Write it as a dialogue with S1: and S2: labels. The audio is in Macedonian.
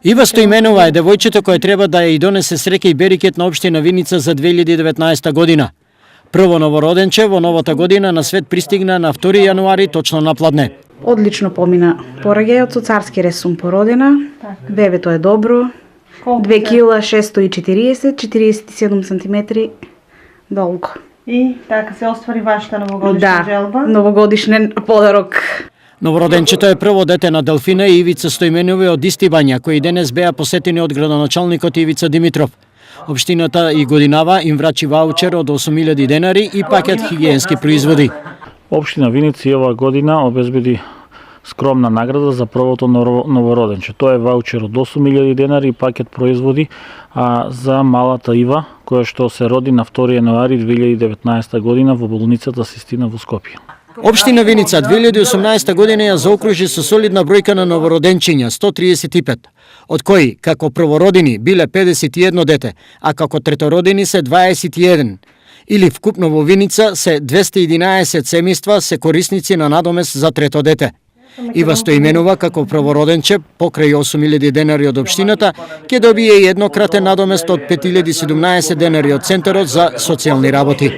S1: Ива Стоименова е девојчето кој треба да ја и донесе среќа и берикет на општина Виница за 2019 година. Прво новороденче во новата година на свет пристигна на 2 јануари точно на пладне.
S2: Одлично помина пораѓајот, со царски рез сум породена. Бебето е добро. 2 кила 640, 47 сантиметри долго.
S3: И така се оствари вашата новогодишна желба?
S2: Да, новогодишен подарок.
S1: Новороденчето е прво дете на Делфина и Ивица Стоименови од Исти Бања, кои денес беа посетени од градоначалникот Ивица Димитров. Општината и годинава им врачи ваучер од 8.000 денари и пакет хигиенски производи.
S4: Општина Виница ова година обезбеди скромна награда за првото новороденче. Тоа е ваучер од 8.000 денари и пакет производи за малата Ива, која што се роди на 2 јануари 2019 година во болницата Систина во Скопје.
S1: Општина Виница 2018 година ја заокружи со солидна бројка на новороденчиња 135, од кои како првородени биле 51 дете, а како третородени се 21. Или вкупно во Виница се 211 семејства се корисници на надомест за трето дете. Ива Стоименова како првороденче покрај 8.000 денари од општината ќе добие еднократен надомест од 5.017 денари од Центарот за социјални работи.